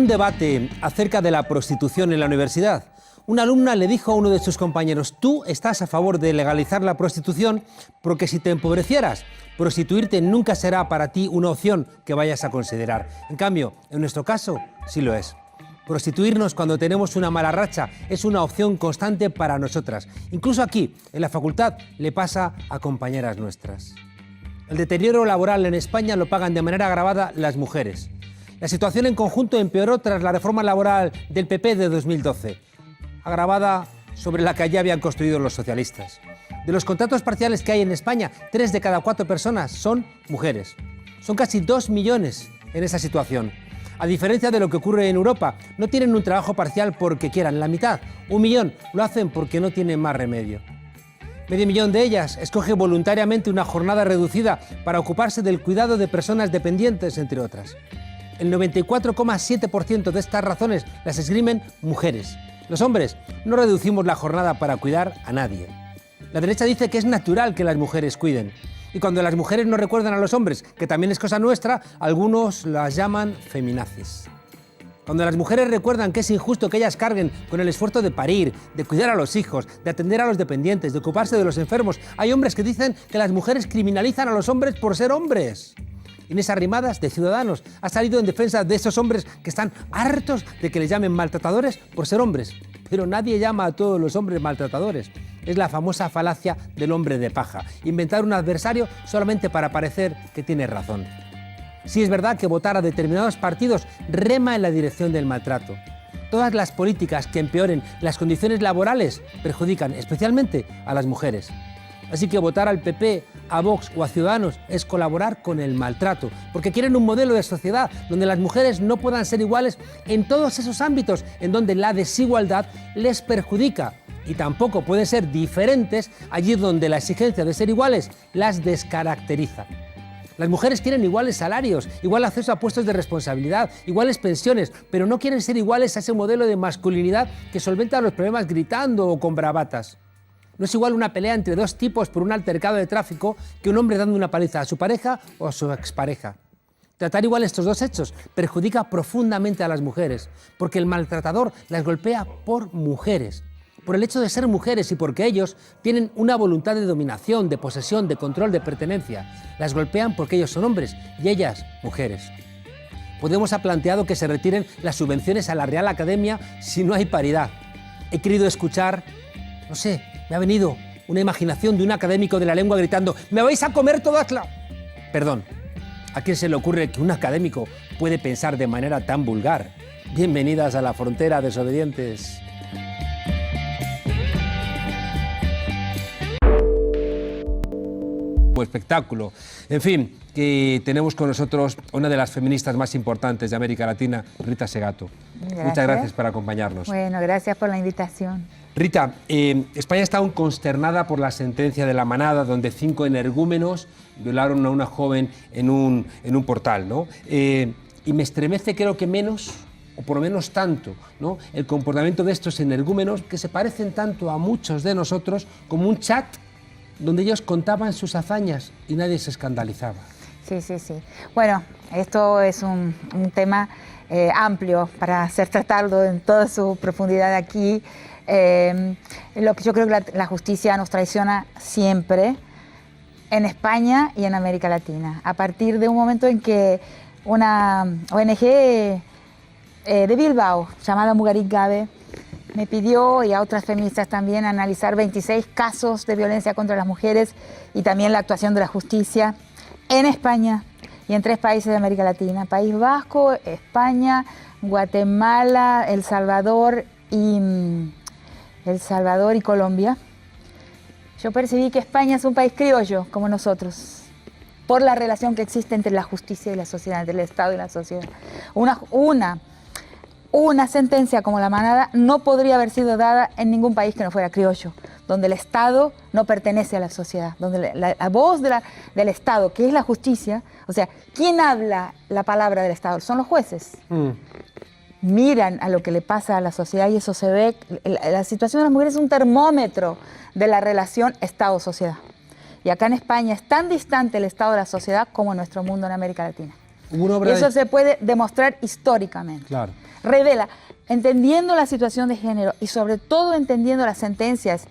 un debate acerca de la prostitución en la universidad. Una alumna le dijo a uno de sus compañeros: tú estás a favor de legalizar la prostitución porque si te empobrecieras, prostituirte nunca será para ti una opción que vayas a considerar. En cambio, en nuestro caso, sí lo es. Prostituirnos cuando tenemos una mala racha es una opción constante para nosotras. Incluso aquí, en la facultad, le pasa a compañeras nuestras. El deterioro laboral en España lo pagan de manera agravada las mujeres. La situación en conjunto empeoró tras la reforma laboral del PP de 2012, agravada sobre la que ya habían construido los socialistas. De los contratos parciales que hay en España, 3 de cada 4 personas son mujeres. Son casi 2 millones en esa situación. A diferencia de lo que ocurre en Europa, no tienen un trabajo parcial porque quieran, la mitad, 1 millón, lo hacen porque no tienen más remedio. Medio millón de ellas escoge voluntariamente una jornada reducida para ocuparse del cuidado de personas dependientes, entre otras. El 94,7% de estas razones las esgrimen mujeres. Los hombres no reducimos la jornada para cuidar a nadie. La derecha dice que es natural que las mujeres cuiden. Y cuando las mujeres no recuerdan a los hombres, que también es cosa nuestra, algunos las llaman feminazis. Cuando las mujeres recuerdan que es injusto que ellas carguen con el esfuerzo de parir, de cuidar a los hijos, de atender a los dependientes, de ocuparse de los enfermos, hay hombres que dicen que las mujeres criminalizan a los hombres por ser hombres. Inés Arrimadas, de Ciudadanos, ha salido en defensa de esos hombres que están hartos de que les llamen maltratadores por ser hombres. Pero nadie llama a todos los hombres maltratadores. Es la famosa falacia del hombre de paja, inventar un adversario solamente para parecer que tiene razón. Sí es verdad que votar a determinados partidos rema en la dirección del maltrato. Todas las políticas que empeoren las condiciones laborales perjudican especialmente a las mujeres. Así que votar al PP, a Vox o a Ciudadanos es colaborar con el maltrato, porque quieren un modelo de sociedad donde las mujeres no puedan ser iguales en todos esos ámbitos en donde la desigualdad les perjudica, y tampoco pueden ser diferentes allí donde la exigencia de ser iguales las descaracteriza. Las mujeres quieren iguales salarios, igual acceso a puestos de responsabilidad, iguales pensiones, pero no quieren ser iguales a ese modelo de masculinidad que solventa los problemas gritando o con bravatas. No es igual una pelea entre dos tipos por un altercado de tráfico que un hombre dando una paliza a su pareja o a su expareja. Tratar igual estos dos hechos perjudica profundamente a las mujeres, porque el maltratador las golpea por mujeres, por el hecho de ser mujeres y porque ellos tienen una voluntad de dominación, de posesión, de control, de pertenencia. Las golpean porque ellos son hombres y ellas mujeres. Podemos ha planteado que se retiren las subvenciones a la Real Academia si no hay paridad. He querido escuchar, no sé, me ha venido una imaginación de un académico de la lengua gritando: ¡me vais a comer todas las...! Perdón, ¿a quién se le ocurre que un académico puede pensar de manera tan vulgar? Bienvenidas a la frontera, desobedientes. Espectáculo. En fin, que tenemos con nosotros una de las feministas más importantes de América Latina, Rita Segato. Gracias. Muchas gracias por acompañarnos. Bueno, gracias por la invitación. Rita, España está aún consternada por la sentencia de La Manada, donde 5 energúmenos violaron a una joven en un portal, ¿no? Y me estremece, creo que menos, o por lo menos tanto, ¿no?, el comportamiento de estos energúmenos que se parecen tanto a muchos de nosotros como un chat donde ellos contaban sus hazañas y nadie se escandalizaba. Sí, sí, sí. Bueno, esto es un tema amplio para ser tratado en toda su profundidad aquí. Lo que yo creo que la justicia nos traiciona siempre en España y en América Latina. A partir de un momento en que una ONG de Bilbao, llamada Mugarik Gabe, me pidió, y a otras feministas también, analizar 26 casos de violencia contra las mujeres y también la actuación de la justicia en España y en 3 países de América Latina: País Vasco, España, Guatemala, El Salvador y Colombia. Yo percibí que España es un país criollo, como nosotros, por la relación que existe entre la justicia y la sociedad, entre el Estado y la sociedad. Una sentencia como La Manada no podría haber sido dada en ningún país que no fuera criollo, donde el Estado no pertenece a la sociedad, donde la voz del Estado, que es la justicia, o sea, ¿quién habla la palabra del Estado? Son los jueces. Miran a lo que le pasa a la sociedad y eso se ve. La situación de las mujeres es un termómetro de la relación Estado-sociedad. Y acá en España es tan distante el Estado de la sociedad como nuestro mundo en América Latina. Hubo una obra y eso de... se puede demostrar históricamente. Claro. Revela, entendiendo la situación de género y sobre todo entendiendo las sentencias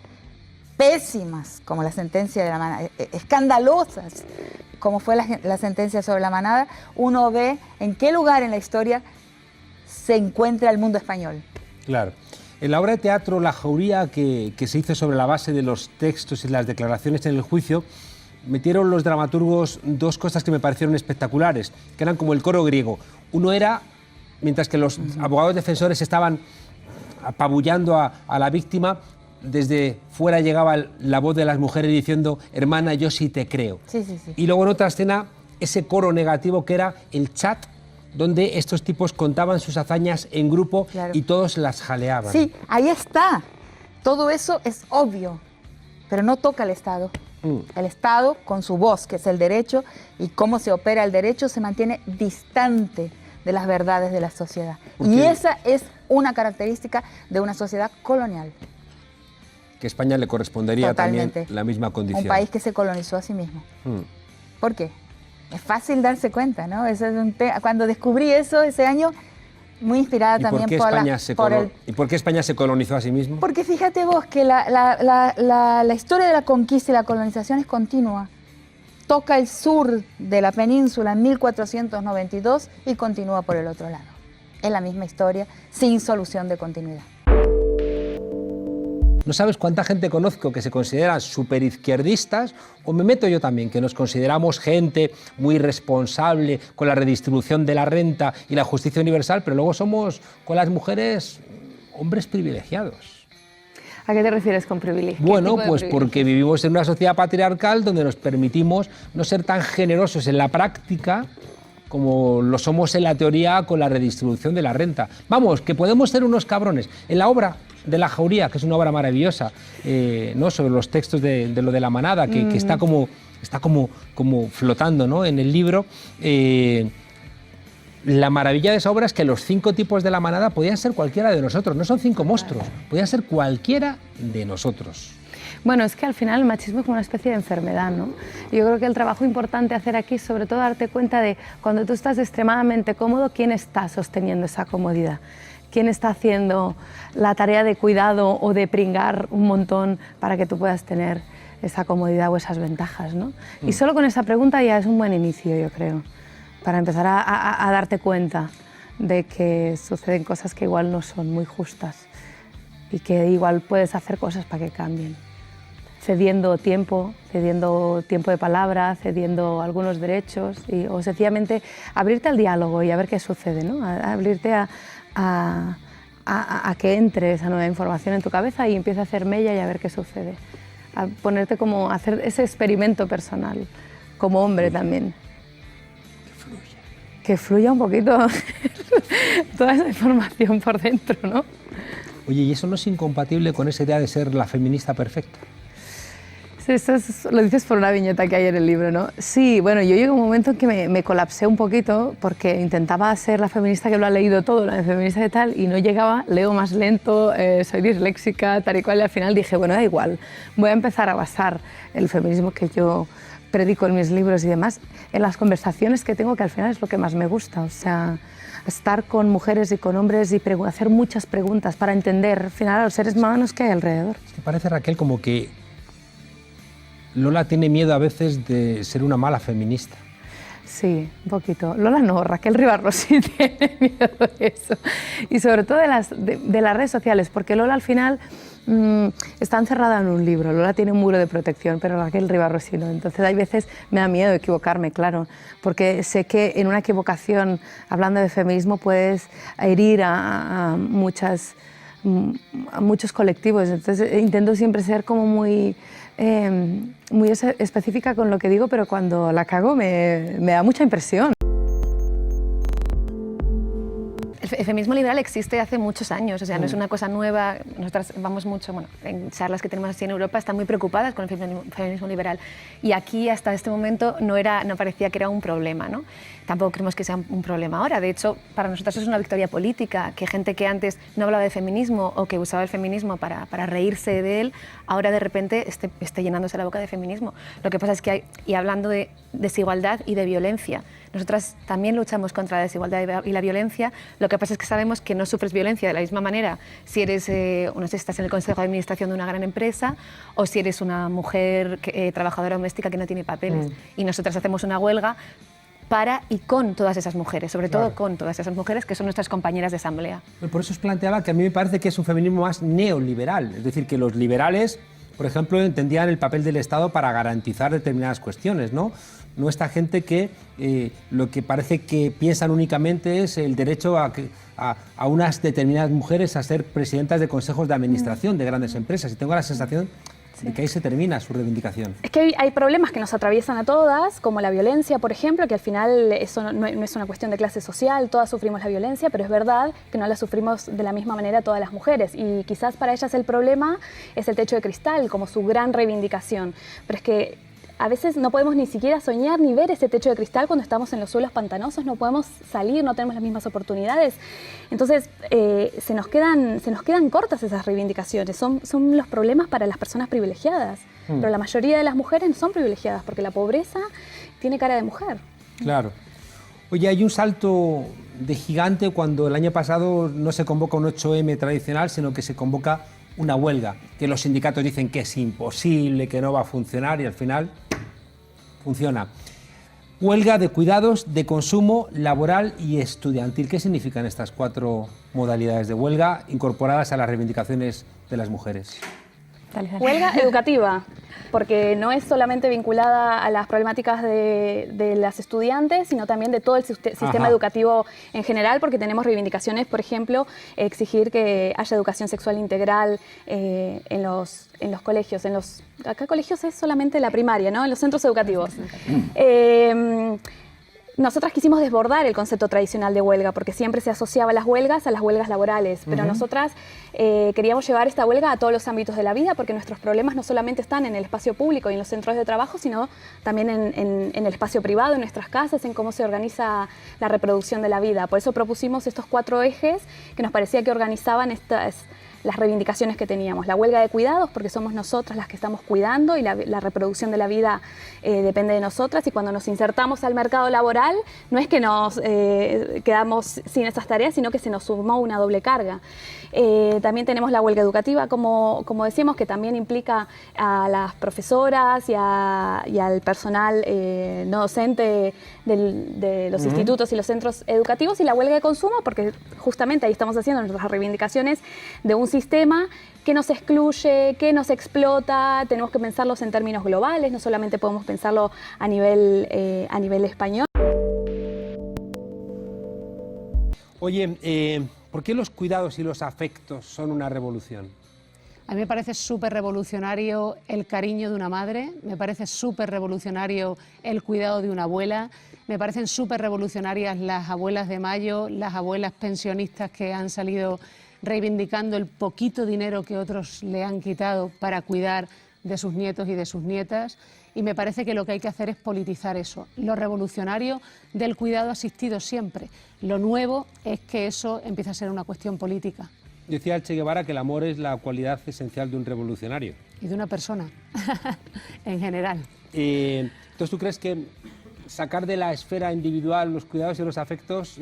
pésimas, como la sentencia de la manada, escandalosas, como fue la sentencia sobre la manada, uno ve en qué lugar en la historia se encuentra el mundo español. Claro. En la obra de teatro La Jauría, que se hizo sobre la base de los textos y las declaraciones en el juicio, metieron los dramaturgos dos cosas que me parecieron espectaculares, que eran como el coro griego. Uno era, mientras que los abogados defensores estaban apabullando a la víctima, desde fuera llegaba la voz de las mujeres diciendo, hermana, yo sí te creo. Sí, sí, sí. Y luego en otra escena, ese coro negativo que era el chat, donde estos tipos contaban sus hazañas en grupo, claro, y todos las jaleaban. Sí, ahí está. Todo eso es obvio, pero no toca al Estado. El Estado, con su voz, que es el derecho, y cómo se opera el derecho, se mantiene distante de las verdades de la sociedad. Y esa es una característica de una sociedad colonial. Que a España le correspondería totalmente también la misma condición. Un país que se colonizó a sí mismo. ¿Por qué? Es fácil darse cuenta, ¿no? Eso es cuando descubrí eso ese año, muy inspirada también ¿Y por qué España se colonizó a sí mismo? Porque fíjate vos que la historia de la conquista y la colonización es continua. Toca el sur de la península en 1492 y continúa por el otro lado. Es la misma historia, sin solución de continuidad. No sabes cuánta gente conozco que se consideran superizquierdistas, o me meto yo también, que nos consideramos gente muy responsable con la redistribución de la renta y la justicia universal, pero luego somos con las mujeres hombres privilegiados. ¿A qué te refieres con privilegio? Bueno, pues porque vivimos en una sociedad patriarcal donde nos permitimos no ser tan generosos en la práctica como lo somos en la teoría con la redistribución de la renta. Vamos, que podemos ser unos cabrones. En la obra de La Jauría, que es una obra maravillosa, ¿no?, sobre los textos de lo de la manada, que está como flotando, ¿no?, en el libro. La maravilla de esa obra es que los 5 tipos de la manada podían ser cualquiera de nosotros, no son 5 monstruos, podían ser cualquiera de nosotros. Bueno, es que al final el machismo es como una especie de enfermedad, ¿no? Yo creo que el trabajo importante hacer aquí es sobre todo darte cuenta de cuando tú estás extremadamente cómodo, quién está sosteniendo esa comodidad, quién está haciendo la tarea de cuidado o de pringar un montón para que tú puedas tener esa comodidad o esas ventajas, ¿no? Y solo con esa pregunta ya es un buen inicio, yo creo, para empezar a darte cuenta de que suceden cosas que igual no son muy justas y que igual puedes hacer cosas para que cambien. Cediendo tiempo de palabra, cediendo algunos derechos o sencillamente abrirte al diálogo y a ver qué sucede, ¿no? Abrirte a que entre esa nueva información en tu cabeza y empiece a hacer mella y a ver qué sucede. A ponerte como a hacer ese experimento personal, como hombre también. Que fluya un poquito toda esa información por dentro, ¿no? Oye, ¿y eso no es incompatible con esa idea de ser la feminista perfecta? Eso lo dices por una viñeta que hay en el libro, ¿no? Sí, bueno, yo llegué a un momento en que me colapsé un poquito porque intentaba ser la feminista que lo ha leído todo, la feminista de tal, y no llegaba, leo más lento, soy disléxica, tal y cual, y al final dije, bueno, da igual, voy a empezar a basar el feminismo que yo predico en mis libros y demás en las conversaciones que tengo, que al final es lo que más me gusta, o sea, estar con mujeres y con hombres y hacer muchas preguntas para entender, al final, a los seres humanos que hay alrededor. Es que parece, Raquel, como que Lola tiene miedo a veces de ser una mala feminista. Sí, un poquito. Lola no, Raquel Ribarrossi tiene miedo de eso. Y sobre todo de las redes sociales, porque Lola al final está encerrada en un libro. Lola tiene un muro de protección, pero Raquel Ribarrossi no. Entonces hay veces me da miedo de equivocarme, claro, porque sé que en una equivocación, hablando de feminismo, puedes herir a muchos colectivos. Entonces intento siempre ser como muy específica con lo que digo, pero cuando la cago me da mucha impresión. El feminismo liberal existe hace muchos años, o sea, no es una cosa nueva. Nosotras vamos mucho, bueno, en charlas que tenemos así en Europa, están muy preocupadas con el feminismo liberal. Y aquí, hasta este momento, no parecía que era un problema, ¿no? Tampoco creemos que sea un problema ahora. De hecho, para nosotros es una victoria política, que gente que antes no hablaba de feminismo o que usaba el feminismo para reírse de él, ahora de repente esté llenándose la boca de feminismo. Lo que pasa es que y hablando de desigualdad y de violencia, Nosotras también luchamos contra la desigualdad y la violencia, lo que pasa es que sabemos que no sufres violencia de la misma manera si eres, no sé, estás en el consejo de administración de una gran empresa o si eres una mujer trabajadora doméstica que no tiene papeles. Y nosotras hacemos una huelga para y con todas esas mujeres, sobre todo con todas esas mujeres que son nuestras compañeras de asamblea. Por eso os planteaba que a mí me parece que es un feminismo más neoliberal, es decir, que los liberales, por ejemplo, entendían el papel del Estado para garantizar determinadas cuestiones, ¿no? No esta gente que lo que parece que piensan únicamente es el derecho a unas determinadas mujeres a ser presidentas de consejos de administración de grandes empresas. Y tengo la sensación de que ahí se termina su reivindicación. Es que hay problemas que nos atraviesan a todas, como la violencia, por ejemplo, que al final eso no es una cuestión de clase social, todas sufrimos la violencia, pero es verdad que no la sufrimos de la misma manera todas las mujeres. Y quizás para ellas el problema es el techo de cristal, como su gran reivindicación. Pero es que a veces no podemos ni siquiera soñar ni ver ese techo de cristal cuando estamos en los suelos pantanosos, no podemos salir, no tenemos las mismas oportunidades. Entonces se nos quedan cortas esas reivindicaciones, son los problemas para las personas privilegiadas, pero la mayoría de las mujeres no son privilegiadas porque la pobreza tiene cara de mujer. Claro. Oye, hay un salto de gigante cuando el año pasado no se convoca un 8M tradicional, sino que se convoca una huelga, que los sindicatos dicen que es imposible, que no va a funcionar y al final funciona. Huelga de cuidados, de consumo, laboral y estudiantil. ¿Qué significan estas 4 modalidades de huelga incorporadas a las reivindicaciones de las mujeres? Huelga educativa, porque no es solamente vinculada a las problemáticas de las estudiantes, sino también de todo el sistema educativo en general, porque tenemos reivindicaciones, por ejemplo, exigir que haya educación sexual integral en los colegios. Acá colegios es solamente la primaria, ¿no? En los centros educativos. Nosotras quisimos desbordar el concepto tradicional de huelga, porque siempre se asociaba las huelgas a las huelgas laborales, pero nosotras queríamos llevar esta huelga a todos los ámbitos de la vida, porque nuestros problemas no solamente están en el espacio público y en los centros de trabajo, sino también en el espacio privado, en nuestras casas, en cómo se organiza la reproducción de la vida. Por eso propusimos estos 4 ejes que nos parecía que organizaban las reivindicaciones que teníamos. La huelga de cuidados, porque somos nosotras las que estamos cuidando y la reproducción de la vida depende de nosotras, y cuando nos insertamos al mercado laboral no es que nos quedamos sin esas tareas, sino que se nos sumó una doble carga. También tenemos la huelga educativa, como decíamos, que también implica a las profesoras y al personal no docente de los institutos y los centros educativos, y la huelga de consumo, porque justamente ahí estamos haciendo nuestras reivindicaciones de un sistema que nos excluye, que nos explota. Tenemos que pensarlos en términos globales, no solamente podemos pensarlo a nivel español. Oye, ¿por qué los cuidados y los afectos son una revolución? A mí me parece súper revolucionario el cariño de una madre, me parece súper revolucionario el cuidado de una abuela, me parecen súper revolucionarias las abuelas de Mayo, las abuelas pensionistas que han salido reivindicando el poquito dinero que otros le han quitado para cuidar de sus nietos y de sus nietas, y me parece que lo que hay que hacer es politizar eso. Lo revolucionario del cuidado asistido siempre, lo nuevo es que eso empieza a ser una cuestión política. Decía el Che Guevara que el amor es la cualidad esencial de un revolucionario. Y de una persona, en general. Entonces, ¿tú crees que sacar de la esfera individual los cuidados y los afectos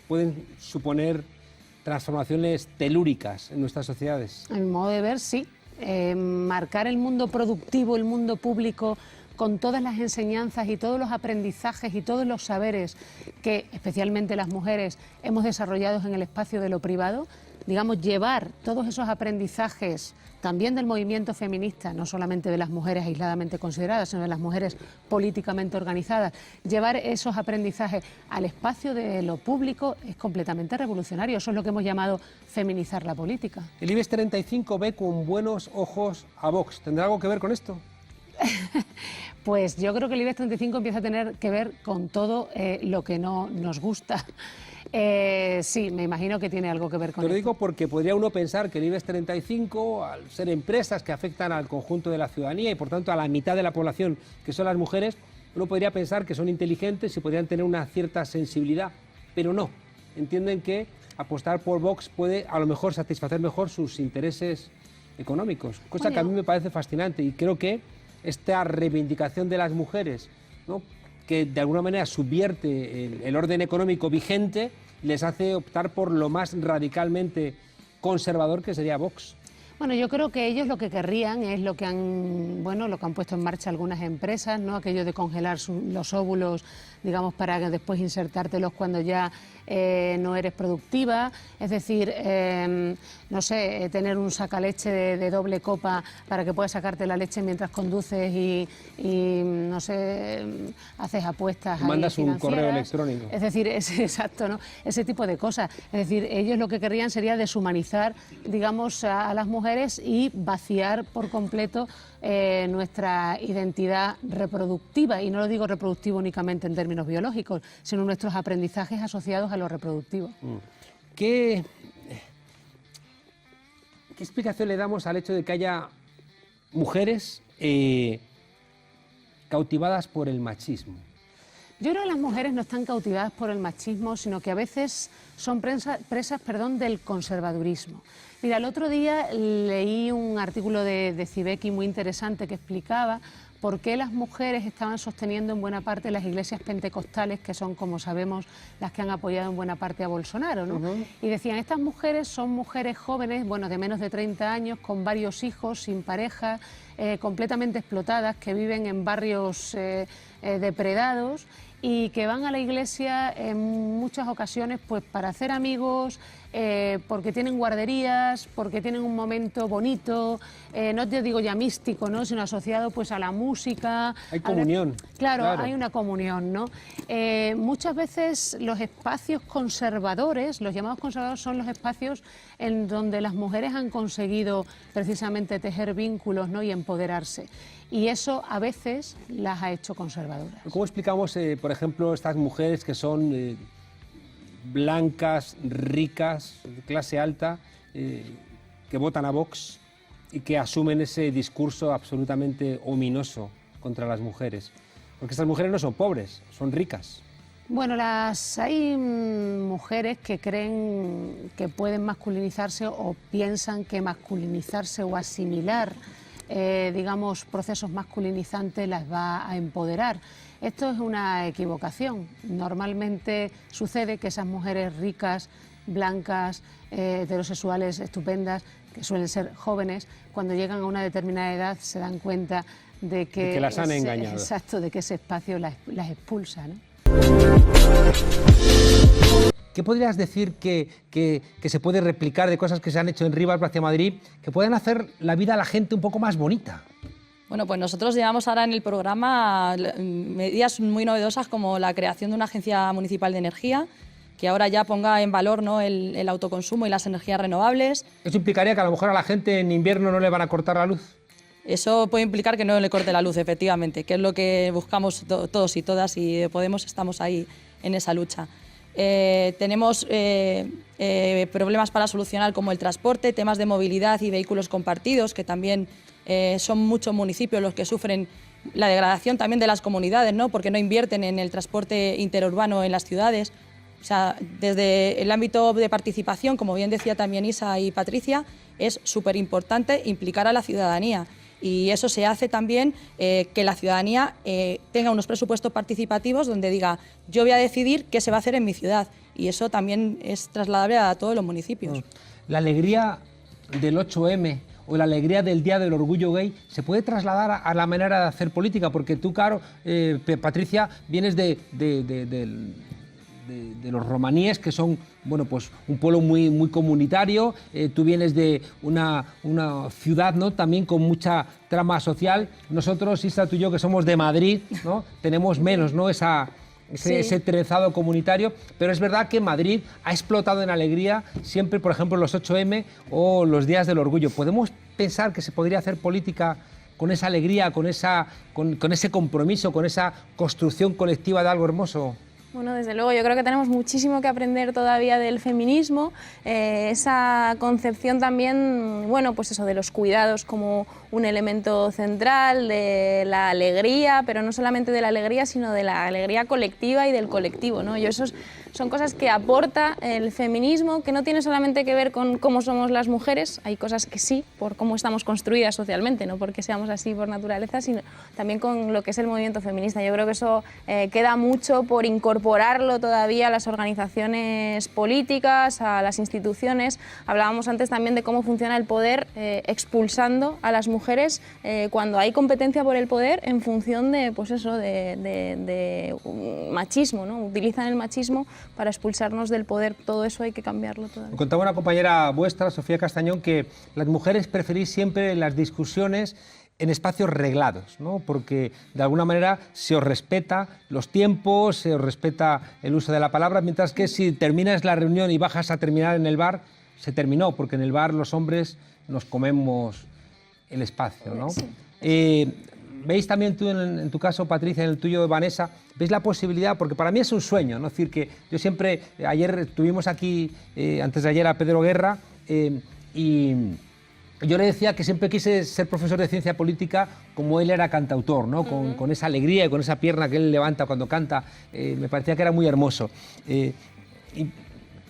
pueden suponer transformaciones telúricas en nuestras sociedades? A mi modo de ver, sí. Marcar el mundo productivo, el mundo público, con todas las enseñanzas y todos los aprendizajes y todos los saberes que especialmente las mujeres hemos desarrollado en el espacio de lo privado, digamos, llevar todos esos aprendizajes también del movimiento feminista, no solamente de las mujeres aisladamente consideradas, sino de las mujeres políticamente organizadas, llevar esos aprendizajes al espacio de lo público es completamente revolucionario. Eso es lo que hemos llamado feminizar la política. El IBEX 35 ve con buenos ojos a Vox. ¿Tendrá algo que ver con esto? Pues yo creo que el IBEX 35 empieza a tener que ver con todo lo que no nos gusta. Sí, me imagino que tiene algo que ver con Te lo esto. digo porque podría uno pensar que el IBEX 35, al ser empresas que afectan al conjunto de la ciudadanía y por tanto a la mitad de la población, que son las mujeres, uno podría pensar que son inteligentes y podrían tener una cierta sensibilidad, pero no. Entienden que apostar por Vox puede a lo mejor satisfacer mejor sus intereses económicos, cosa que a mí me parece fascinante, y creo que esta reivindicación de las mujeres, ¿no?, que de alguna manera subvierte el orden económico vigente, les hace optar por lo más radicalmente conservador, que sería Vox. Bueno, yo creo que ellos lo que querrían es lo que han puesto en marcha algunas empresas, ¿no? Aquello de congelar los óvulos, digamos, para después insertártelos cuando ya no eres productiva. Es decir, no sé, tener un sacaleche de doble copa para que puedas sacarte la leche mientras conduces y no sé, haces apuestas. Mandas un correo electrónico. Es decir, exacto, ¿no? Ese tipo de cosas. Es decir, ellos lo que querrían sería deshumanizar, digamos, a las mujeres y vaciar por completo nuestra identidad reproductiva, y no lo digo reproductivo únicamente en términos biológicos, sino nuestros aprendizajes asociados a lo reproductivo. ¿Qué explicación le damos al hecho de que haya mujeres cautivadas por el machismo? Yo creo que las mujeres no están cautivadas por el machismo, sino que a veces son presas del conservadurismo. Mira, el otro día leí un artículo de Civeki muy interesante que explicaba por qué las mujeres estaban sosteniendo en buena parte las iglesias pentecostales, que son, como sabemos, las que han apoyado en buena parte a Bolsonaro, ¿no? Y decían, estas mujeres son mujeres jóvenes, bueno, de menos de 30 años, con varios hijos, sin pareja, completamente explotadas, que viven en barrios depredados, y que van a la iglesia en muchas ocasiones pues para hacer amigos, porque tienen guarderías, porque tienen un momento bonito, no te digo ya místico, ¿no?, sino asociado pues a la música. Hay comunión. Claro, hay una comunión, ¿no? Muchas veces los espacios conservadores, los llamados conservadores, son los espacios en donde las mujeres han conseguido precisamente tejer vínculos, ¿no?, y empoderarse. Y eso a veces las ha hecho conservadoras. ¿Cómo explicamos, por ejemplo, estas mujeres que son blancas, ricas, de clase alta, que votan a Vox y que asumen ese discurso absolutamente ominoso contra las mujeres? Porque estas mujeres no son pobres, son ricas. Bueno, hay mujeres que creen que pueden masculinizarse o piensan que masculinizarse o asimilar digamos, procesos masculinizantes las va a empoderar. Esto es una equivocación. Normalmente sucede que esas mujeres ricas, blancas, heterosexuales, estupendas, que suelen ser jóvenes, cuando llegan a una determinada edad se dan cuenta de que las han engañado. Exacto, de que ese espacio las expulsa, ¿no? ¿Qué podrías decir que se puede replicar de cosas que se han hecho en Rivas hacia Madrid, que pueden hacer la vida a la gente un poco más bonita? Bueno, pues nosotros llevamos ahora en el programa medidas muy novedosas como la creación de una agencia municipal de energía, que ahora ya ponga en valor, ¿no?, el autoconsumo y las energías renovables. ¿Eso implicaría que a lo mejor a la gente en invierno no le van a cortar la luz? Eso puede implicar que no le corte la luz, efectivamente, que es lo que buscamos todos y todas, y de Podemos estamos ahí en esa lucha. Tenemos problemas para solucionar como el transporte, temas de movilidad y vehículos compartidos, que también son muchos municipios los que sufren la degradación también de las comunidades, ¿no?, porque no invierten en el transporte interurbano en las ciudades. O sea, desde el ámbito de participación, como bien decía también Isa y Patricia, es súper importante implicar a la ciudadanía. Y eso se hace también que la ciudadanía tenga unos presupuestos participativos donde diga, yo voy a decidir qué se va a hacer en mi ciudad. Y eso también es trasladable a todos los municipios. La alegría del 8M o la alegría del Día del Orgullo Gay se puede trasladar a la manera de hacer política, porque tú, claro, Patricia, vienes de los romaníes, que son, bueno, pues un pueblo muy comunitario. Tú vienes de una ciudad, ¿no?, también con mucha trama social. Nosotros, Isa, tú y yo, que somos de Madrid, ¿no?, tenemos menos, ¿no?, ese trenzado comunitario, pero es verdad que Madrid ha explotado en alegría siempre, por ejemplo, los 8M o los días del orgullo. ¿Podemos pensar que se podría hacer política con esa alegría, con ese compromiso, con esa construcción colectiva de algo hermoso? Bueno, desde luego, yo creo que tenemos muchísimo que aprender todavía del feminismo, esa concepción también, bueno, pues eso, de los cuidados como un elemento central, de la alegría, pero no solamente de la alegría, sino de la alegría colectiva y del colectivo, ¿no? Yo eso es son cosas que aporta el feminismo, que no tiene solamente que ver con cómo somos las mujeres, hay cosas que sí, por cómo estamos construidas socialmente, no porque seamos así por naturaleza, sino también con lo que es el movimiento feminista. Yo creo que eso queda mucho por incorporarlo todavía a las organizaciones políticas, a las instituciones. Hablábamos antes también de cómo funciona el poder expulsando a las mujeres cuando hay competencia por el poder en función de, pues eso, de machismo, ¿no? Utilizan el machismo para expulsarnos del poder. Todo eso hay que cambiarlo todavía. Contaba una compañera vuestra, Sofía Castañón, que las mujeres preferís siempre las discusiones en espacios reglados, ¿no? Porque de alguna manera se os respeta los tiempos, se os respeta el uso de la palabra, mientras que si terminas la reunión y bajas a terminar en el bar, se terminó, porque en el bar los hombres nos comemos el espacio, ¿no? Sí. ¿Veis también tú, en tu caso, Patricia, en el tuyo, Vanessa, veis la posibilidad? Porque para mí es un sueño, ¿no? Es decir, que yo siempre, ayer tuvimos aquí, antes de ayer, a Pedro Guerra, y yo le decía que siempre quise ser profesor de ciencia política como él era cantautor, ¿no? Con esa alegría y con esa pierna que él levanta cuando canta, me parecía que era muy hermoso. Y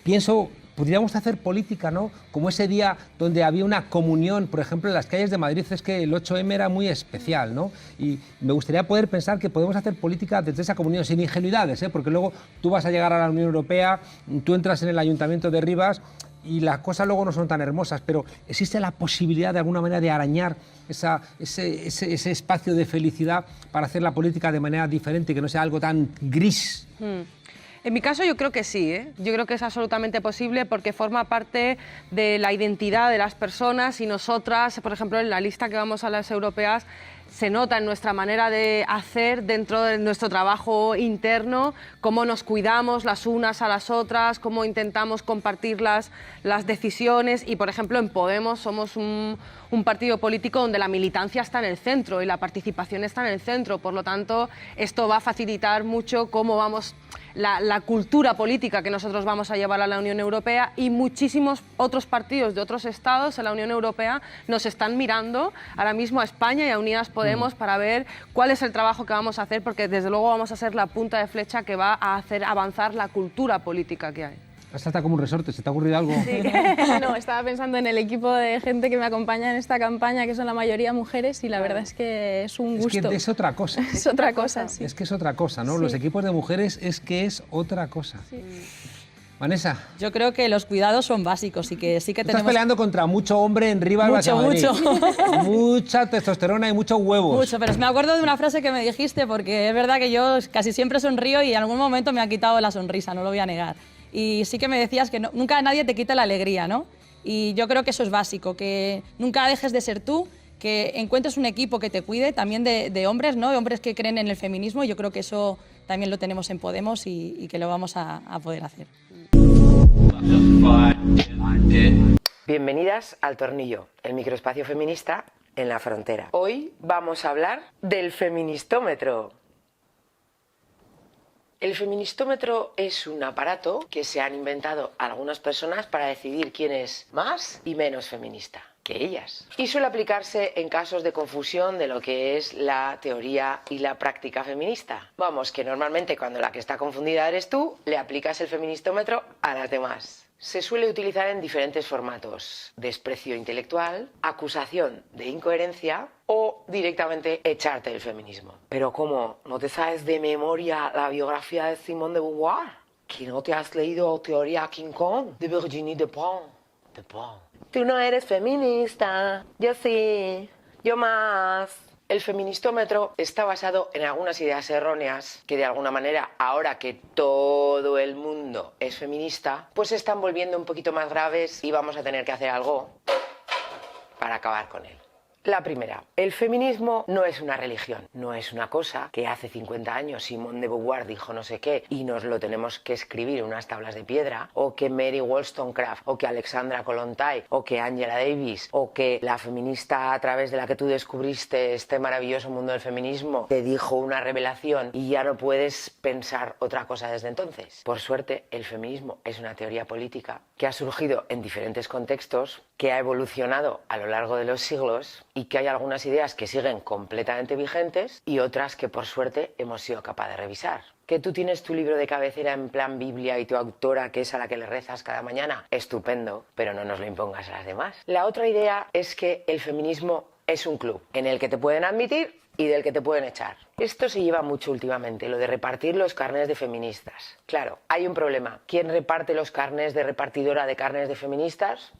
pienso, podríamos hacer política, ¿no? Como ese día donde había una comunión, por ejemplo, en las calles de Madrid, es que el 8M era muy especial, ¿no? Y me gustaría poder pensar que podemos hacer política desde esa comunión, sin ingenuidades, ¿eh? Porque luego tú vas a llegar a la Unión Europea, tú entras en el Ayuntamiento de Rivas y las cosas luego no son tan hermosas, pero existe la posibilidad de alguna manera de arañar ese espacio de felicidad para hacer la política de manera diferente, que no sea algo tan gris. En mi caso yo creo que sí, ¿eh? Yo creo que es absolutamente posible porque forma parte de la identidad de las personas y nosotras, por ejemplo, en la lista que vamos a las europeas, se nota en nuestra manera de hacer dentro de nuestro trabajo interno, cómo nos cuidamos las unas a las otras, cómo intentamos compartir las decisiones y, por ejemplo, en Podemos somos un partido político donde la militancia está en el centro y la participación está en el centro, por lo tanto, esto va a facilitar mucho cómo vamos la cultura política que nosotros vamos a llevar a la Unión Europea y muchísimos otros partidos de otros estados en la Unión Europea nos están mirando ahora mismo a España y a Unidas Podemos para ver cuál es el trabajo que vamos a hacer, porque desde luego vamos a ser la punta de flecha que va a hacer avanzar la cultura política que hay. Has saltado como un resorte, ¿se te ha ocurrido algo? Sí. No, estaba pensando en el equipo de gente que me acompaña en esta campaña, que son la mayoría mujeres, y la verdad es que es un gusto. Es que es otra cosa. Es otra cosa, sí. Es que es otra cosa, ¿no? Sí. Los equipos de mujeres es que es otra cosa. Sí. Vanessa. Yo creo que los cuidados son básicos y que sí que tenemos... Estás peleando contra mucho hombre en Rivas. Mucho. Mucha testosterona y muchos huevos. Mucho, pero me acuerdo de una frase que me dijiste, porque es verdad que yo casi siempre sonrío y en algún momento me ha quitado la sonrisa, no lo voy a negar. Y sí que me decías que nunca nadie te quite la alegría, ¿no? Y yo creo que eso es básico, que nunca dejes de ser tú, que encuentres un equipo que te cuide, también de hombres, ¿no? De hombres que creen en el feminismo. Yo creo que eso también lo tenemos en Podemos y que lo vamos a poder hacer. Bienvenidas al Tornillo, el microespacio feminista en la frontera. Hoy vamos a hablar del feministómetro. El feministómetro es un aparato que se han inventado algunas personas para decidir quién es más y menos feminista que ellas. Y suele aplicarse en casos de confusión de lo que es la teoría y la práctica feminista. Vamos, que normalmente cuando la que está confundida eres tú, le aplicas el feministómetro a las demás. Se suele utilizar en diferentes formatos: desprecio intelectual, acusación de incoherencia o directamente echarte del feminismo. Pero ¿cómo? ¿No te sabes de memoria la biografía de Simone de Beauvoir? ¿Que no te has leído Teoría King Kong de Virginie Despentes? Tú no eres feminista, yo sí, yo más. El feministómetro está basado en algunas ideas erróneas que de alguna manera, ahora que todo el mundo es feminista, pues se están volviendo un poquito más graves y vamos a tener que hacer algo para acabar con él. La primera, el feminismo no es una religión, no es una cosa que hace 50 años Simone de Beauvoir dijo no sé qué y nos lo tenemos que escribir en unas tablas de piedra, o que Mary Wollstonecraft, o que Alexandra Kollontai, o que Angela Davis, o que la feminista a través de la que tú descubriste este maravilloso mundo del feminismo te dijo una revelación y ya no puedes pensar otra cosa desde entonces. Por suerte, el feminismo es una teoría política que ha surgido en diferentes contextos, que ha evolucionado a lo largo de los siglos y que hay algunas ideas que siguen completamente vigentes y otras que por suerte hemos sido capaces de revisar. Que tú tienes tu libro de cabecera en plan Biblia y tu autora, que es a la que le rezas cada mañana, estupendo, pero no nos lo impongas a las demás. La otra idea es que el feminismo es un club en el que te pueden admitir y del que te pueden echar. Esto se lleva mucho últimamente, lo de repartir los carnés de feministas. Claro, hay un problema. ¿Quién reparte los carnés de repartidora de carnés de feministas?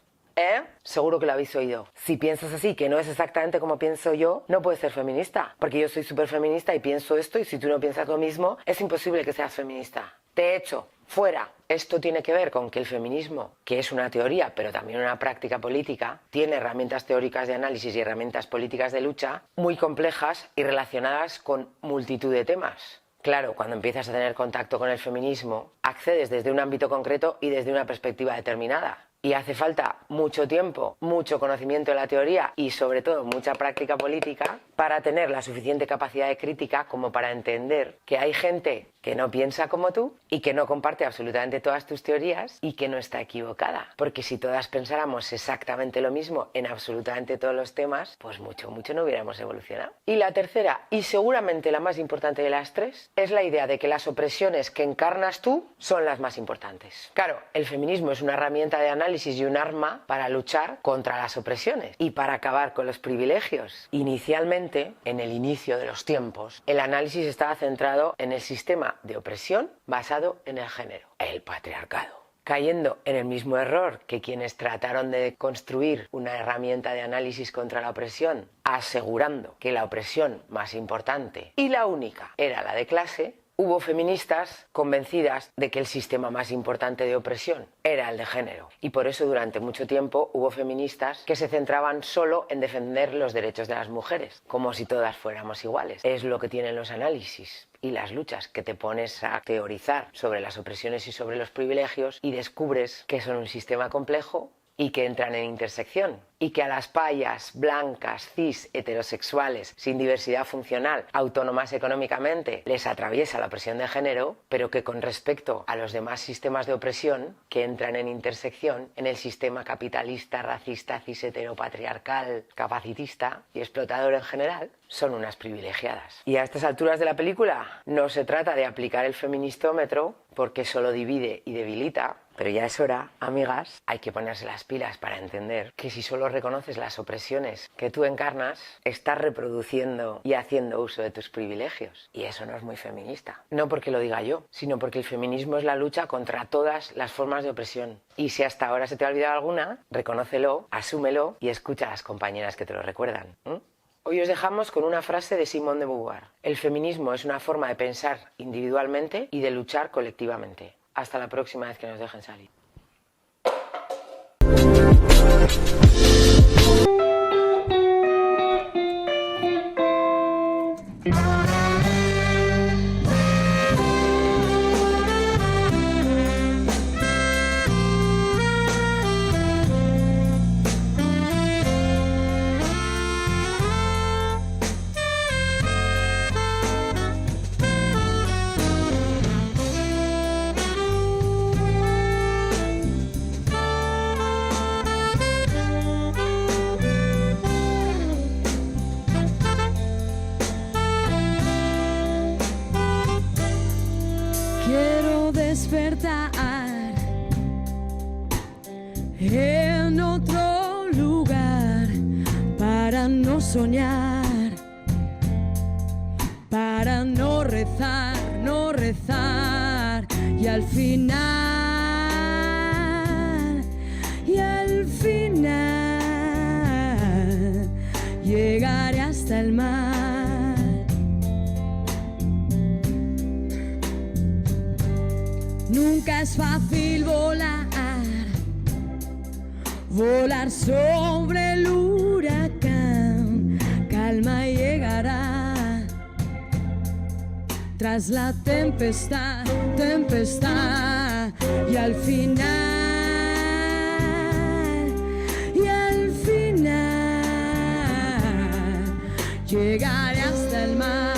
Seguro que lo habéis oído. Si piensas así, que no es exactamente como pienso yo, no puedes ser feminista. Porque yo soy súper feminista y pienso esto, y si tú no piensas lo mismo, es imposible que seas feminista. Te echo. Fuera. Esto tiene que ver con que el feminismo, que es una teoría, pero también una práctica política, tiene herramientas teóricas de análisis y herramientas políticas de lucha muy complejas y relacionadas con multitud de temas. Claro, cuando empiezas a tener contacto con el feminismo, accedes desde un ámbito concreto y desde una perspectiva determinada. Y hace falta mucho tiempo, mucho conocimiento de la teoría y sobre todo mucha práctica política para tener la suficiente capacidad de crítica como para entender que hay gente que no piensa como tú y que no comparte absolutamente todas tus teorías y que no está equivocada. Porque si todas pensáramos exactamente lo mismo en absolutamente todos los temas, pues mucho no hubiéramos evolucionado. Y la tercera, y seguramente la más importante de las tres, es la idea de que las opresiones que encarnas tú son las más importantes. Claro, el feminismo es una herramienta de análisis y un arma para luchar contra las opresiones y para acabar con los privilegios. Inicialmente, en el inicio de los tiempos, el análisis estaba centrado en el sistema de opresión basado en el género, el patriarcado, cayendo en el mismo error que quienes trataron de construir una herramienta de análisis contra la opresión, asegurando que la opresión más importante y la única era la de clase. Hubo feministas convencidas de que el sistema más importante de opresión era el de género. Y por eso durante mucho tiempo hubo feministas que se centraban solo en defender los derechos de las mujeres, como si todas fuéramos iguales. Es lo que tienen los análisis y las luchas, que te pones a teorizar sobre las opresiones y sobre los privilegios y descubres que son un sistema complejo y que entran en intersección, y que a las payas blancas, cis, heterosexuales, sin diversidad funcional, autónomas económicamente, les atraviesa la opresión de género, pero que con respecto a los demás sistemas de opresión que entran en intersección en el sistema capitalista, racista, cis, heteropatriarcal, capacitista y explotador en general, son unas privilegiadas. Y a estas alturas de la película no se trata de aplicar el feministómetro, porque solo divide y debilita, pero ya es hora, amigas, hay que ponerse las pilas para entender que si solo reconoces las opresiones que tú encarnas, estás reproduciendo y haciendo uso de tus privilegios. Y eso no es muy feminista. No porque lo diga yo, sino porque el feminismo es la lucha contra todas las formas de opresión. Y si hasta ahora se te ha olvidado alguna, reconócelo, asúmelo y escucha a las compañeras que te lo recuerdan. Hoy os dejamos con una frase de Simone de Beauvoir. El feminismo es una forma de pensar individualmente y de luchar colectivamente. Hasta la próxima vez que nos dejen salir. Quiero despertar en otro lugar para no soñar, para no rezar y al final llegaré hasta el mar. Nunca es fácil volar sobre el huracán. Calma llegará tras la tempestad, y al final llegaré hasta el mar.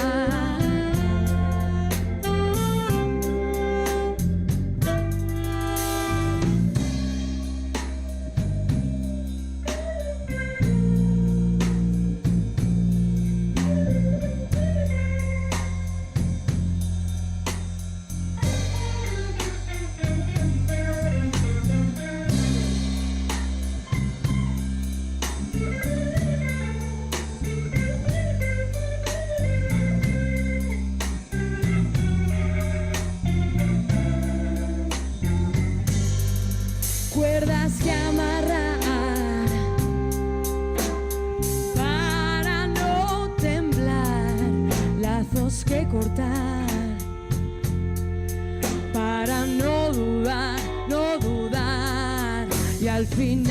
cortar para no dudar, no dudar y al final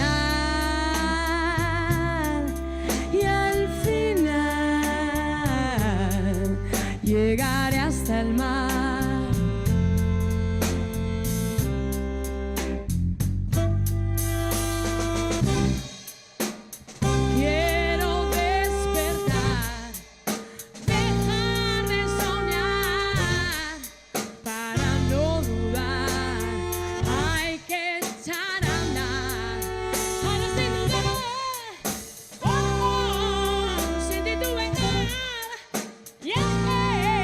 llegaré hasta el mar. Quiero despertar, dejar de soñar para no dudar. Hay que echar a andar. Ahora sin dudar, sin titubear. Llegaré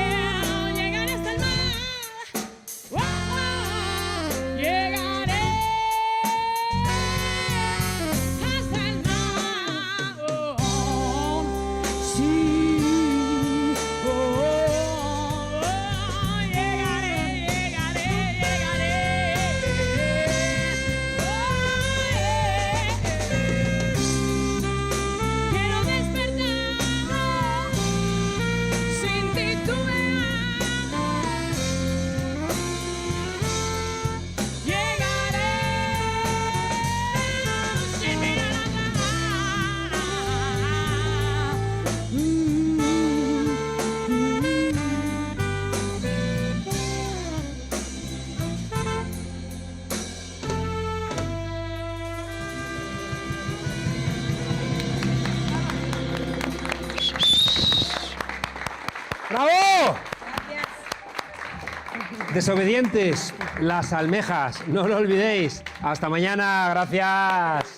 hasta el mar. Llegaré hasta el mar. Sí. Quiero despertar sin titubear. Llegaré sin mirar ¡Bravo! Desobedientes, las almejas, no lo olvidéis. Hasta mañana, gracias.